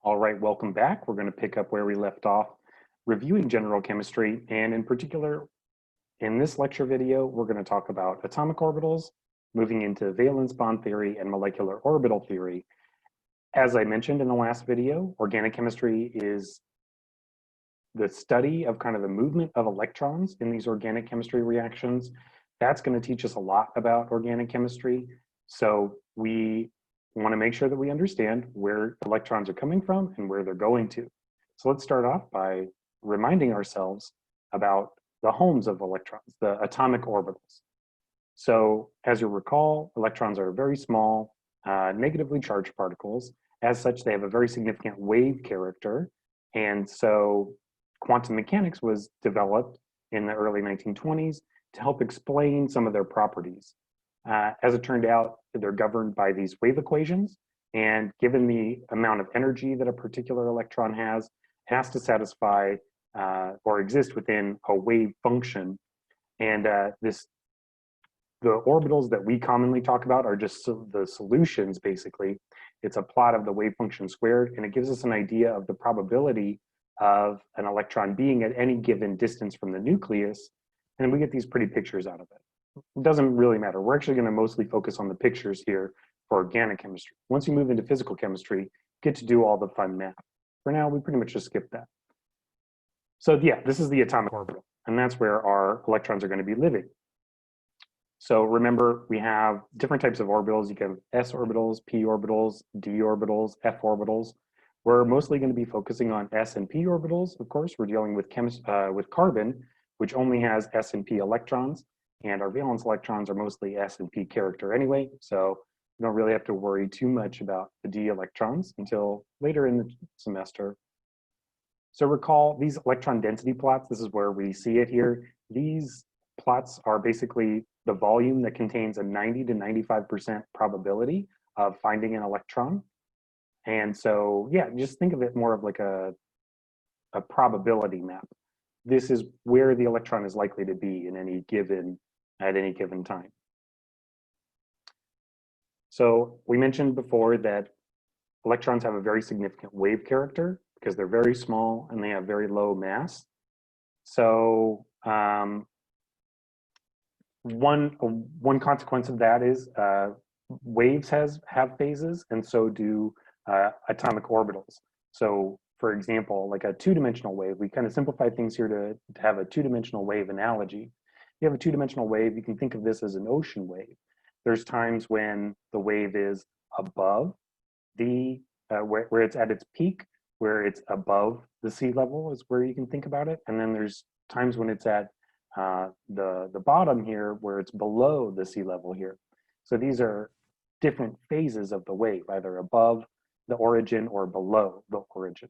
All right, welcome back. We're going to pick up where we left off, reviewing general chemistry, and in particular, in this lecture video, we're going to talk about atomic orbitals, moving into valence bond theory and molecular orbital theory. As I mentioned in the last video, organic chemistry is the study of kind of the movement of electrons in these organic chemistry reactions. That's going to teach us a lot about organic chemistry. So we want to make sure that we understand where electrons are coming from and where they're going to. So let's start off by reminding ourselves about the homes of electrons, the atomic orbitals. So as you'll recall, electrons are very small, negatively charged particles. As such, they have a very significant wave character. And so quantum mechanics was developed in the early 1920s to help explain some of their properties. As it turned out, they're governed by these wave equations, and given the amount of energy that a particular electron has, it has to satisfy or exist within a wave function. And the orbitals that we commonly talk about are just the solutions, basically. It's a plot of the wave function squared, and it gives us an idea of the probability of an electron being at any given distance from the nucleus, and we get these pretty pictures out of it. It doesn't really matter. We're actually going to mostly focus on the pictures here for organic chemistry. Once you move into physical chemistry, you get to do all the fun math. For now, we pretty much just skip that. So yeah, this is the atomic orbital, and that's where our electrons are going to be living. So remember, we have different types of orbitals. You can have s orbitals, p orbitals, d orbitals, f orbitals. We're mostly going to be focusing on s and p orbitals. Of course, we're dealing with carbon, which only has s and p electrons, and our valence electrons are mostly s and p character anyway, so you don't really have to worry too much about the d electrons until later in the semester. So recall these electron density plots. This is where we see it here. These plots are basically the volume that contains a 90 to 95% probability of finding an electron. And so, yeah, just think of it more of like a probability map. This is where the electron is likely to be in at any given time. So we mentioned before that electrons have a very significant wave character because they're very small and they have very low mass. So one consequence of that is waves have phases, and so do atomic orbitals. So for example, like a two-dimensional wave, we kind of simplify things here to have a two-dimensional wave analogy. If you have a two-dimensional wave, you can think of this as an ocean wave. There's times when the wave is above the, where it's at its peak, where it's above the sea level is where you can think about it. And then there's times when it's at the bottom here, where it's below the sea level here. So these are different phases of the wave, either above the origin or below the origin.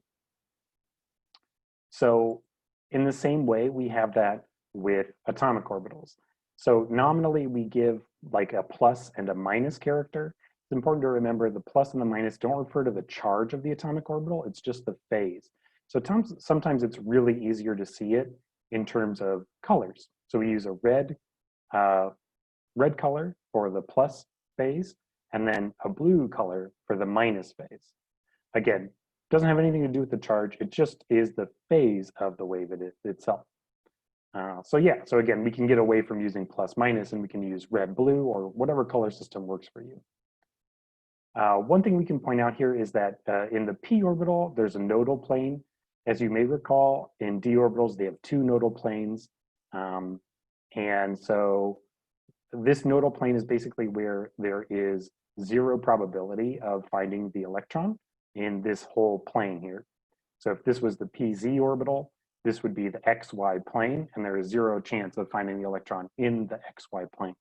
So in the same way, we have that with atomic orbitals. So nominally, we give like a plus and a minus character. It's important to remember the plus and the minus don't refer to the charge of the atomic orbital, it's just the phase. So sometimes it's really easier to see it in terms of colors. So we use a red color for the plus phase, and then a blue color for the minus phase. Again, doesn't have anything to do with the charge, it just is the phase of the wave itself. So yeah, so again, we can get away from using plus minus and we can use red, blue, or whatever color system works for you. One thing we can point out here is that in the p orbital, there's a nodal plane. As you may recall, in d orbitals, they have two nodal planes. And so this nodal plane is basically where there is zero probability of finding the electron in this whole plane here. So if this was the pz orbital, this would be the xy plane, and there is zero chance of finding the electron in the xy plane.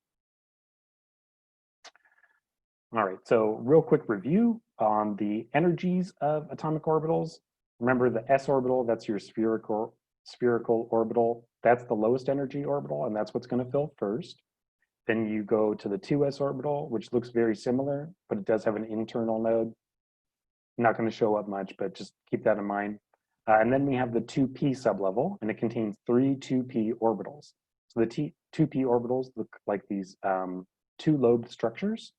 All right, so real quick review on the energies of atomic orbitals. Remember the s orbital, that's your spherical orbital. That's the lowest energy orbital, and that's what's going to fill first. Then you go to the 2s orbital, which looks very similar, but it does have an internal node. Not going to show up much, but just keep that in mind. And then we have the 2p sublevel, and it contains three 2p orbitals. So the 2p orbitals look like these two-lobed structures,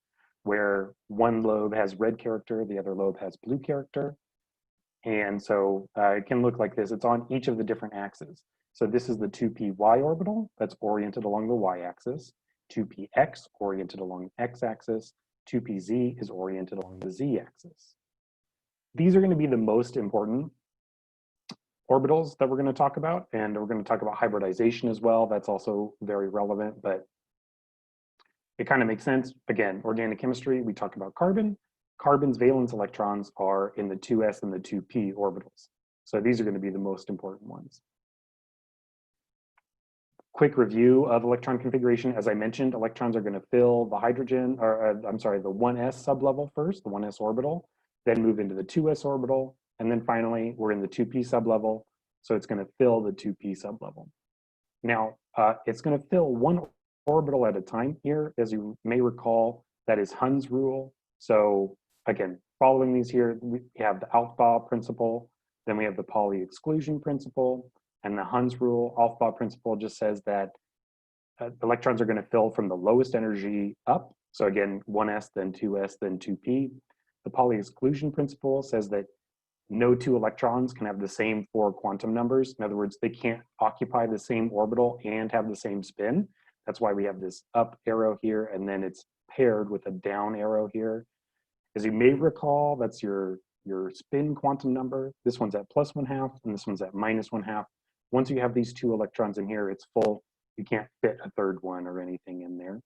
where one lobe has red character, the other lobe has blue character. And so it can look like this. It's on each of the different axes. So this is the 2py orbital that's oriented along the y-axis. 2px oriented along the x-axis. 2pz is oriented along the z-axis. These are going to be the most important orbitals that we're going to talk about, and we're going to talk about hybridization as well. That's also very relevant, but it kind of makes sense. Again, organic chemistry, we talk about carbon. Carbon's valence electrons are in the 2s and the 2p orbitals. So these are going to be the most important ones. Quick review of electron configuration. As I mentioned, electrons are going to fill the hydrogen, or I'm sorry, the 1s sublevel first, the 1s orbital, then move into the 2s orbital, and then finally we're in the 2p sublevel, so it's going to fill the 2p sublevel. Now, it's going to fill one orbital at a time here. As you may recall, that is Hund's rule. So again, following these here, we have the Aufbau principle, then we have the Pauli exclusion principle, and the Hund's rule. Aufbau principle just says that electrons are going to fill from the lowest energy up. So again, 1s, then 2s, then 2p. The Pauli exclusion principle says that no two electrons can have the same 4 quantum numbers. In other words, they can't occupy the same orbital and have the same spin. That's why we have this up arrow here, and then it's paired with a down arrow here. As you may recall, that's your spin quantum number. This one's at +1/2, and this one's at -1/2. Once you have these 2 electrons in here, it's full. You can't fit a third one or anything in there.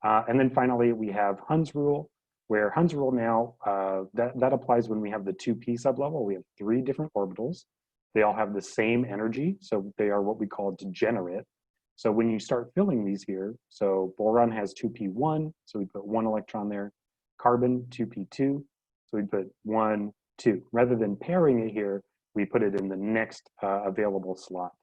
And then finally, we have Hund's rule, where Hund's rule now, that applies when we have the 2p sublevel. We have 3 different orbitals. They all have the same energy, so they are what we call degenerate. So when you start filling these here, so boron has 2p1, so we put 1 electron there. Carbon, 2p2, so we put 1, 2. Rather than pairing it here, we put it in the next available slot.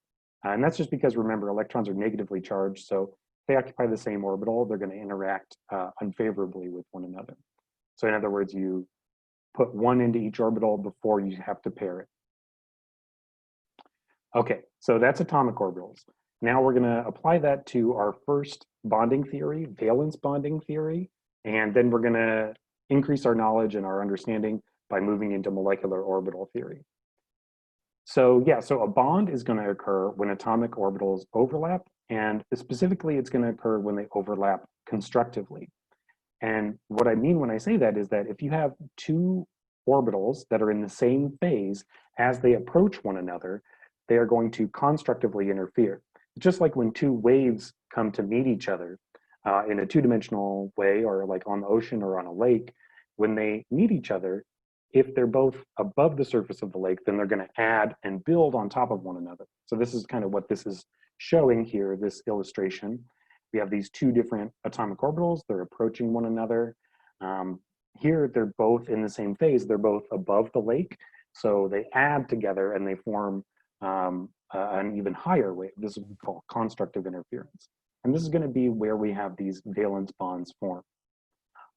And that's just because, remember, electrons are negatively charged, so if they occupy the same orbital, they're going to interact unfavorably with one another. So in other words, you put 1 into each orbital before you have to pair it. Okay, so that's atomic orbitals. Now we're going to apply that to our first bonding theory, valence bonding theory, and then we're going to increase our knowledge and our understanding by moving into molecular orbital theory. So yeah, so a bond is going to occur when atomic orbitals overlap, and specifically it's going to occur when they overlap constructively. And what I mean when I say that is that if you have 2 orbitals that are in the same phase, as they approach one another, they are going to constructively interfere. Just like when 2 waves come to meet each other in a 2-dimensional way, or like on the ocean or on a lake, when they meet each other, if they're both above the surface of the lake, then they're going to add and build on top of one another. So this is kind of what this is showing here, this illustration. We have these 2 different atomic orbitals. They're approaching one another. Here, they're both in the same phase. They're both above the lake. So they add together and they form an even higher wave. This is what we call constructive interference. And this is going to be where we have these valence bonds form.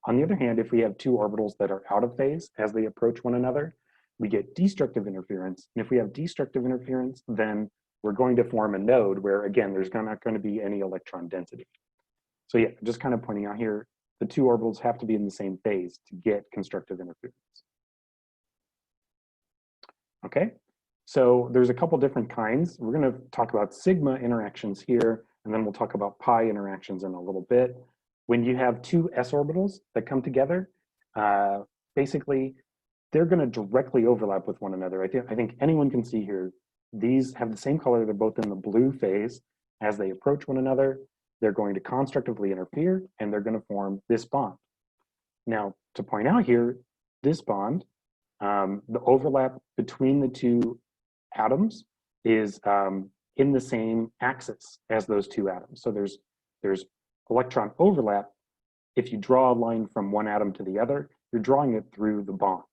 On the other hand, if we have 2 orbitals that are out of phase as they approach one another, we get destructive interference. And if we have destructive interference, then we're going to form a node where, again, there's not going to be any electron density. So yeah, just kind of pointing out here, the 2 orbitals have to be in the same phase to get constructive interference. Okay, so there's a couple different kinds. We're going to talk about sigma interactions here, and then we'll talk about pi interactions in a little bit. When you have 2 s orbitals that come together, basically, they're going to directly overlap with one another. I think anyone can see here, these have the same color. They're both in the blue phase. As they approach one another, they're going to constructively interfere, and they're going to form this bond. Now, to point out here, this bond, the overlap between the 2 atoms is in the same axis as those 2 atoms. So there's electron overlap. If you draw a line from one atom to the other, you're drawing it through the bond.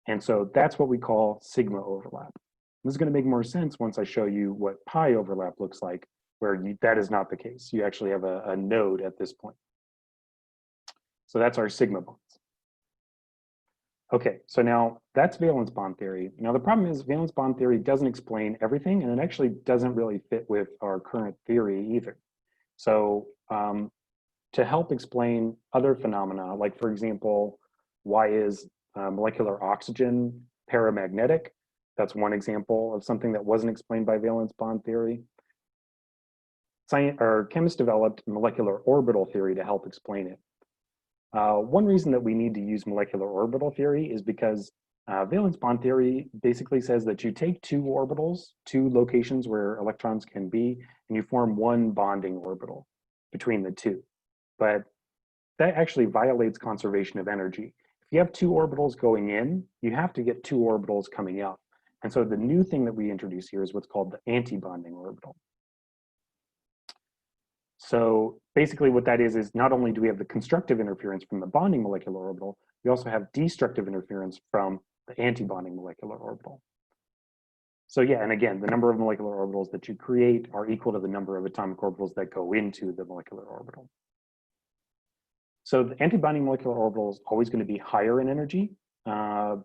And so that's what we call sigma overlap. This is going to make more sense once I show you what pi overlap looks like, where that is not the case. You actually have a node at this point. So that's our sigma bonds. Okay, so now that's valence bond theory. Now the problem is valence bond theory doesn't explain everything, and it actually doesn't really fit with our current theory either. So to help explain other phenomena, like for example, why is molecular oxygen paramagnetic. That's one example of something that wasn't explained by valence bond theory. Chemists developed molecular orbital theory to help explain it. One reason that we need to use molecular orbital theory is because valence bond theory basically says that you take two orbitals, two locations where electrons can be, and you form one bonding orbital between the two. But that actually violates conservation of energy. If you have two orbitals going in, you have to get two orbitals coming out. And so the new thing that we introduce here is what's called the anti-bonding orbital. So basically what that is not only do we have the constructive interference from the bonding molecular orbital, we also have destructive interference from the anti-bonding molecular orbital. So yeah, and again, the number of molecular orbitals that you create are equal to the number of atomic orbitals that go into the molecular orbital. So the anti-bonding molecular orbital is always going to be higher in energy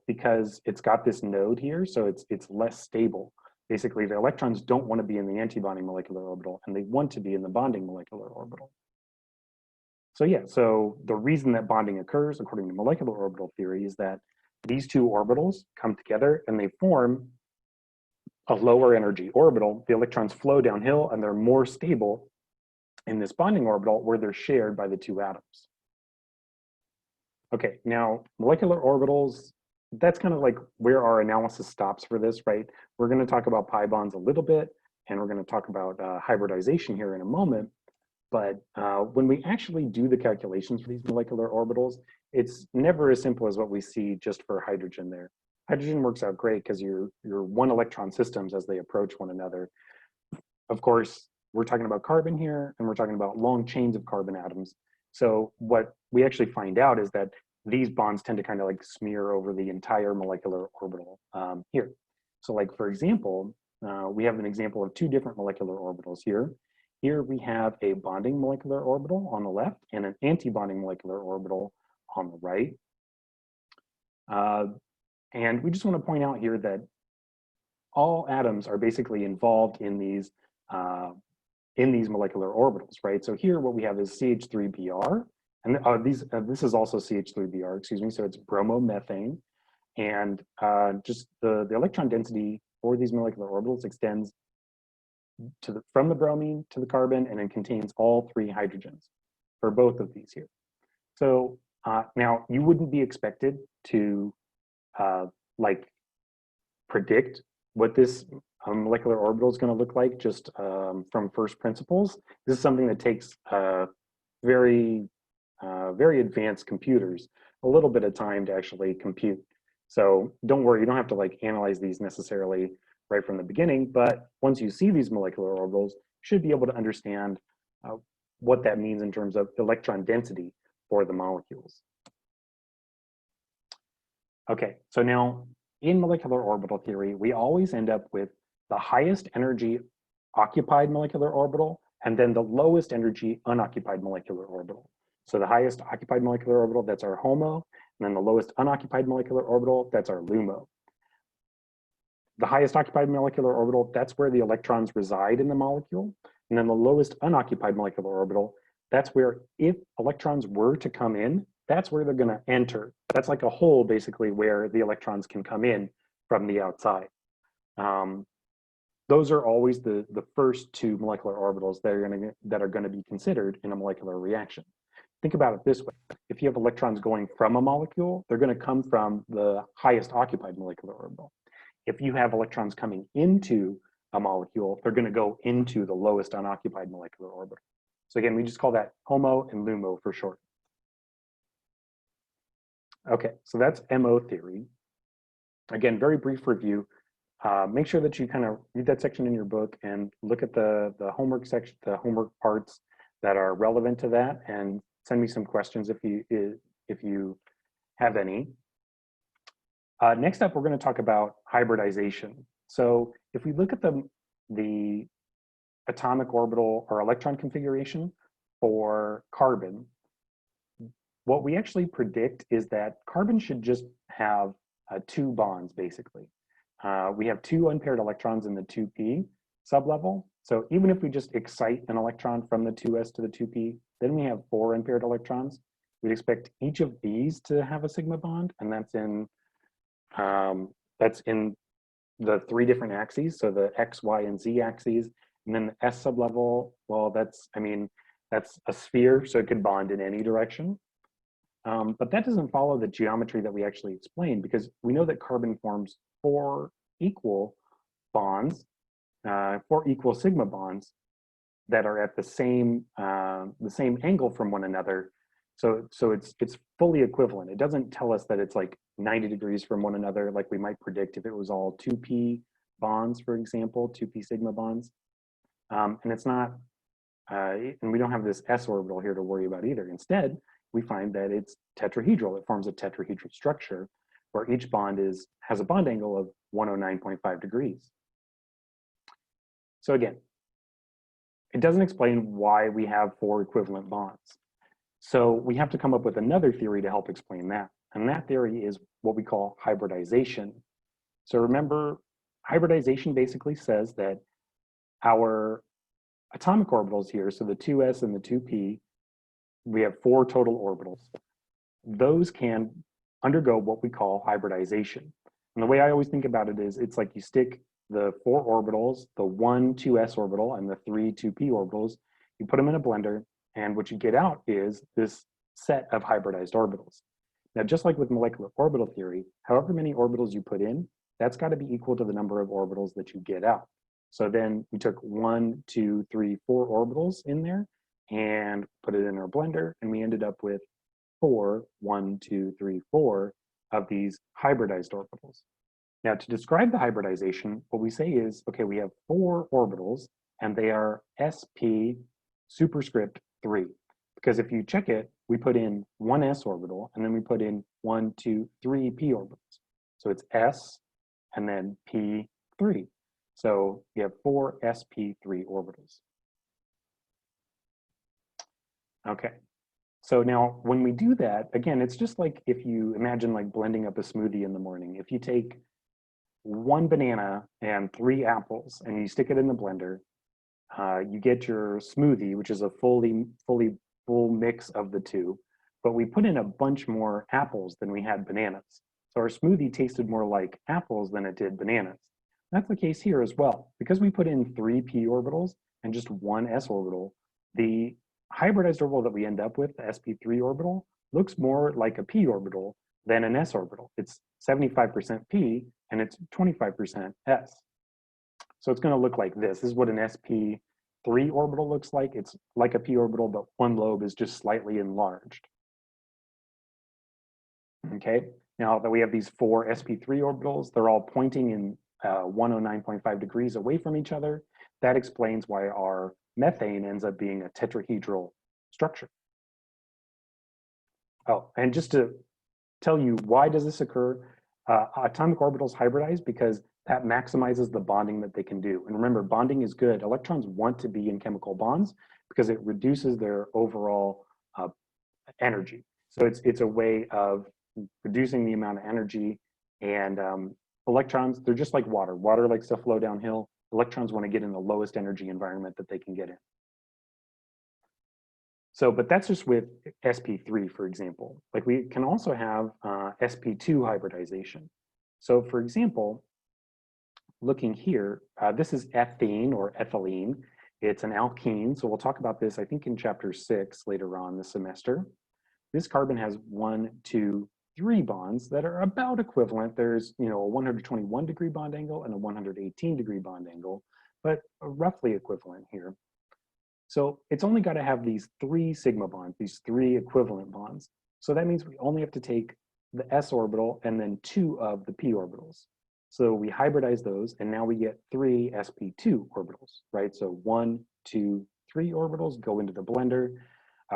because it's got this node here, so it's less stable. Basically, the electrons don't want to be in the antibonding molecular orbital, and they want to be in the bonding molecular orbital. So yeah, so the reason that bonding occurs, according to molecular orbital theory, is that these two orbitals come together and they form a lower energy orbital. The electrons flow downhill and they're more stable in this bonding orbital where they're shared by the two atoms. Okay, now molecular orbitals, that's kind of like where our analysis stops for this, right? We're going to talk about pi bonds a little bit, and we're going to talk about hybridization here in a moment. But when we actually do the calculations for these molecular orbitals, it's never as simple as what we see just for hydrogen there. Hydrogen works out great because you're one electron systems as they approach one another. Of course, we're talking about carbon here, and we're talking about long chains of carbon atoms. So what we actually find out is that these bonds tend to kind of like smear over the entire molecular orbital here. So like, for example, we have an example of two different molecular orbitals here. Here we have a bonding molecular orbital on the left and an anti-bonding molecular orbital on the right. And we just want to point out here that all atoms are basically involved in these molecular orbitals, right? So here what we have is CH3Br, and this is also CH3Br, excuse me, so it's bromomethane. And just the electron density for these molecular orbitals extends from the bromine to the carbon, and it contains all three hydrogens for both of these here. So now you wouldn't be expected to like predict what this molecular orbital is going to look like just from first principles. This is something that takes very advanced computers a little bit of time to actually compute. So don't worry, you don't have to like analyze these necessarily right from the beginning, but once you see these molecular orbitals, you should be able to understand what that means in terms of electron density for the molecules. Okay, so now in molecular orbital theory, we always end up with the highest energy occupied molecular orbital and then the lowest energy unoccupied molecular orbital. So the highest occupied molecular orbital, that's our HOMO, and then the lowest unoccupied molecular orbital, that's our LUMO. The highest occupied molecular orbital, that's where the electrons reside in the molecule. And then the lowest unoccupied molecular orbital, that's where if electrons were to come in, that's where they're going to enter. That's like a hole basically where the electrons can come in from the outside. Those are always the first two molecular orbitals that are going to be considered in a molecular reaction. Think about it this way. If you have electrons going from a molecule, they're going to come from the highest occupied molecular orbital. If you have electrons coming into a molecule, they're going to go into the lowest unoccupied molecular orbital. So again, we just call that HOMO and LUMO for short. Okay, so that's MO theory. Again, very brief review. Make sure that you kind of read that section in your book and look at the homework section, the homework parts that are relevant to that, and send me some questions if you have any. Next up, we're going to talk about hybridization. So if we look at the atomic orbital or electron configuration for carbon, what we actually predict is that carbon should just have two bonds, basically. We have two unpaired electrons in the 2p sublevel. So even if we just excite an electron from the 2s to the 2p, then we have 4 unpaired electrons. We'd expect each of these to have a sigma bond, and that's in that's in the three different axes, so the X, Y, and Z axes. And then the S sublevel, well, that's a sphere, so it could bond in any direction. But that doesn't follow the geometry that we actually explained, because we know that carbon forms four equal bonds, four equal sigma bonds that are at the same angle from one another. So it's fully equivalent. It doesn't tell us that it's like 90 degrees from one another, like we might predict if it was all 2p bonds, for example, 2p sigma bonds. And it's not, and we don't have this s orbital here to worry about either. Instead, we find that it's tetrahedral. It forms a tetrahedral structure where each bond has a bond angle of 109.5 degrees. So again, it doesn't explain why we have four equivalent bonds. So we have to come up with another theory to help explain that. And that theory is what we call hybridization. So remember, hybridization basically says that our atomic orbitals here, so the 2s and the 2p, we have four total orbitals. Those can undergo what we call hybridization. And the way I always think about it is, it's like you stick the four orbitals, the 1 2s orbital and the 3 2p orbitals, you put them in a blender, and what you get out is this set of hybridized orbitals. Now, just like with molecular orbital theory, however many orbitals you put in, that's got to be equal to the number of orbitals that you get out. So then we took 1, 2, 3, 4 orbitals in there and put it in our blender, and we ended up with 4, 1, 2, 3, 4 of these hybridized orbitals. Now, to describe the hybridization, what we say is, okay, we have 4 orbitals, and they are sp superscript 3. Because if you check it, we put in 1 s orbital, and then we put in 1, 2, 3 p orbitals. So it's s and then p3. So we have 4 sp3 orbitals. Okay, so now when we do that, again, it's just like if you imagine like blending up a smoothie in the morning. If you take 1 banana and 3 apples and you stick it in the blender, you get your smoothie, which is a full mix of the two, but we put in a bunch more apples than we had bananas. So our smoothie tasted more like apples than it did bananas. That's the case here as well. Because we put in 3 p orbitals and just 1 s orbital, the hybridized orbital that we end up with, the sp3 orbital, looks more like a p orbital than an s orbital. It's 75% p and it's 25% s. So it's going to look like this. This is what an sp3 orbital looks like. It's like a p orbital, but one lobe is just slightly enlarged. Okay, now that we have these 4 sp3 orbitals, they're all pointing in 109.5 degrees away from each other. That explains why our methane ends up being a tetrahedral structure. Oh, and just to tell you why does this occur, atomic orbitals hybridize because that maximizes the bonding that they can do. And remember, bonding is good. Electrons want to be in chemical bonds because it reduces their overall energy. So it's a way of reducing the amount of energy. And electrons, they're just like water. Water likes to flow downhill. Electrons want to get in the lowest energy environment that they can get in. So, but that's just with sp3, for example. Like we can also have sp2 hybridization. So for example, looking here, this is ethene or ethylene. It's an alkene. So we'll talk about this, I think, in chapter 6 later on this semester. This carbon has 1, 2, 3 bonds that are about equivalent. There's, a 121 degree bond angle and a 118 degree bond angle, but roughly equivalent here. So it's only got to have these 3 sigma bonds, these 3 equivalent bonds. So that means we only have to take the s orbital and then 2 of the p orbitals. So we hybridize those, and now we get 3 sp2 orbitals, right? So 1, 2, 3 orbitals go into the blender.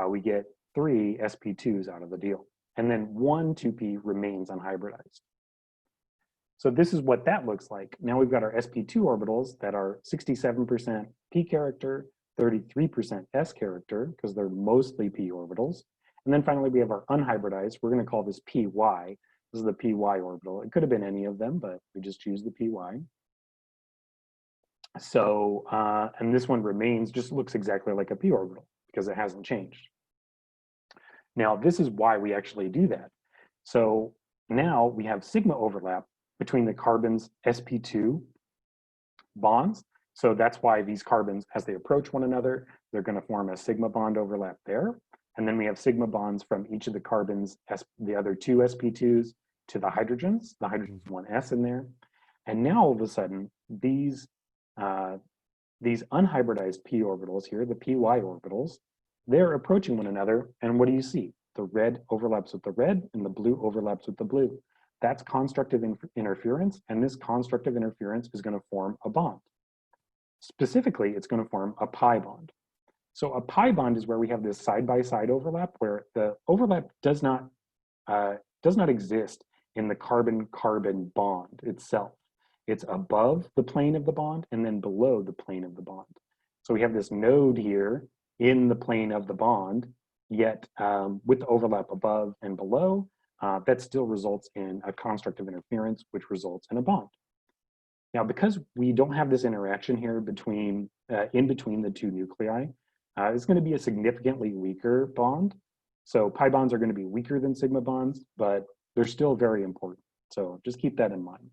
We get 3 sp2s out of the deal. And then 1 2p remains unhybridized. So this is what that looks like. Now we've got our sp2 orbitals that are 67% p character, 33% s character, because they're mostly p orbitals. And then finally, we have our unhybridized. We're going to call this py. This is the py orbital. It could have been any of them, but we just choose the py. So, and this one remains, just looks exactly like a p orbital because it hasn't changed. Now, this is why we actually do that. So now we have sigma overlap between the carbons sp2 bonds. So that's why these carbons, as they approach one another, they're going to form a sigma bond overlap there. And then we have sigma bonds from each of the carbons, the other two sp2s to the hydrogens. The hydrogen's one s in there. And now all of a sudden, these unhybridized p orbitals here, the py orbitals, they're approaching one another. And what do you see? The red overlaps with the red and the blue overlaps with the blue. That's constructive interference, and this constructive interference is going to form a bond. Specifically, it's going to form a pi bond. So a pi bond is where we have this side-by-side overlap, where the overlap does not exist in the carbon-carbon bond itself. It's above the plane of the bond and then below the plane of the bond. So we have this node here in the plane of the bond, yet with the overlap above and below, that still results in a constructive interference, which results in a bond. Now, because we don't have this interaction here in between the two nuclei, it's going to be a significantly weaker bond. So pi bonds are going to be weaker than sigma bonds, but they're still very important. So just keep that in mind.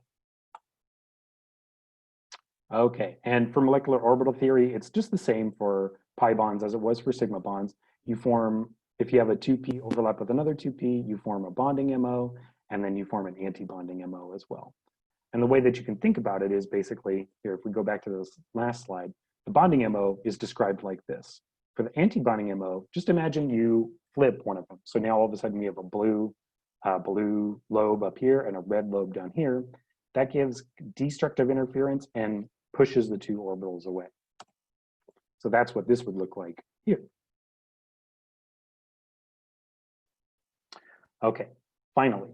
Okay, and for molecular orbital theory, it's just the same for pi bonds as it was for sigma bonds. You form, if you have a 2p overlap with another 2p, you form a bonding MO, and then you form an anti-bonding MO as well. And the way that you can think about it is basically, here, if we go back to this last slide, the bonding MO is described like this. For the anti-bonding MO, just imagine you flip one of them. So now all of a sudden we have a blue lobe up here and a red lobe down here. That gives destructive interference and pushes the two orbitals away. So that's what this would look like here. Okay, finally,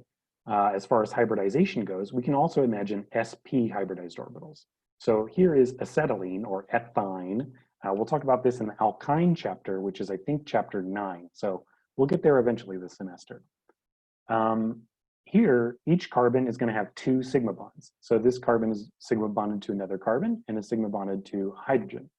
as far as hybridization goes, we can also imagine sp hybridized orbitals. So here is acetylene or ethine. We'll talk about this in the alkyne chapter, which is, I think, chapter 9. So we'll get there eventually this semester. Here, each carbon is going to have two sigma bonds. So this carbon is sigma bonded to another carbon and is sigma bonded to hydrogen.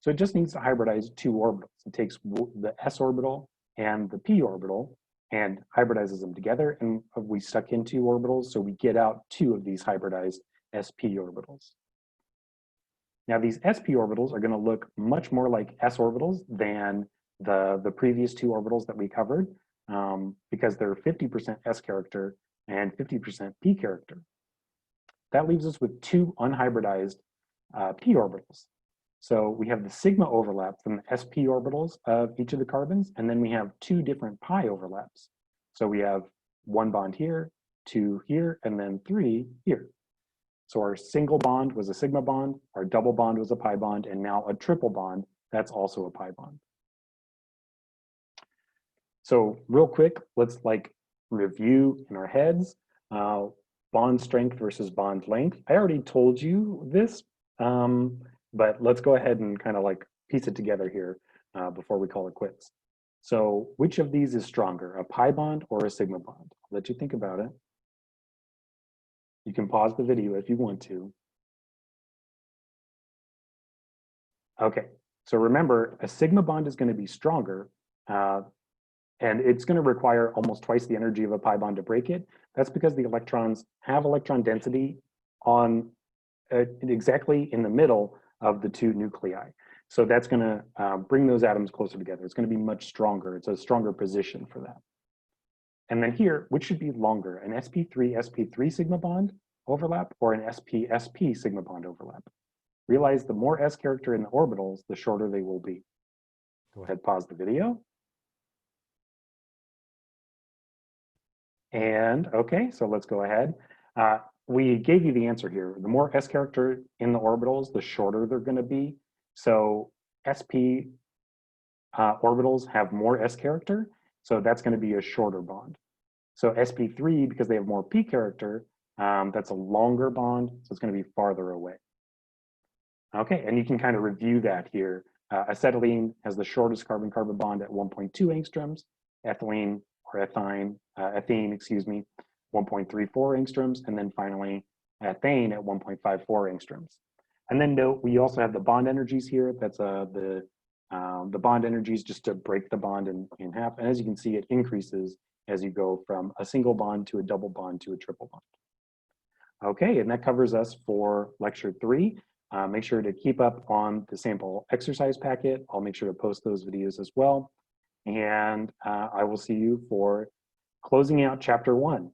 So it just needs to hybridize two orbitals. It takes the s orbital and the p orbital and hybridizes them together, and we stuck in two orbitals, so we get out two of these hybridized sp orbitals. Now these sp orbitals are going to look much more like s orbitals than the previous two orbitals that we covered, because they're 50% s character and 50% p character. That leaves us with two unhybridized p orbitals. So we have the sigma overlap from the sp orbitals of each of the carbons, and then we have two different pi overlaps. So we have one bond here, two here, and then three here. So our single bond was a sigma bond, our double bond was a pi bond, and now a triple bond, that's also a pi bond. So real quick, let's review in our heads, bond strength versus bond length. I already told you this, but let's go ahead and kind of piece it together here before we call it quits. So which of these is stronger, a pi bond or a sigma bond? I'll let you think about it. You can pause the video if you want to. Okay, so remember, a sigma bond is going to be stronger, and it's going to require almost twice the energy of a pi bond to break it. That's because the electrons have electron density on exactly in the middle of the two nuclei. So that's going to bring those atoms closer together. It's going to be much stronger. It's a stronger position for that. And then here, which should be longer, an sp3 sigma bond overlap or an sp sigma bond overlap? Realize the more s character in the orbitals, the shorter they will be. Go ahead, pause the video. And okay, so let's go ahead. We gave you the answer here. The more s character in the orbitals, the shorter they're going to be. So sp orbitals have more s character, so that's going to be a shorter bond. So sp3, because they have more p character, that's a longer bond, so it's going to be farther away. Okay, and you can kind of review that here. Acetylene has the shortest carbon-carbon bond at 1.2 angstroms. Ethylene or ethene, excuse me, 1.34 angstroms, and then finally ethane at 1.54 angstroms. And then note, we also have the bond energies here. That's the bond energies just to break the bond in half. And as you can see, it increases as you go from a single bond to a double bond to a triple bond. Okay, and that covers us for lecture 3. Make sure to keep up on the sample exercise packet. I'll make sure to post those videos as well. And I will see you for closing out chapter 1.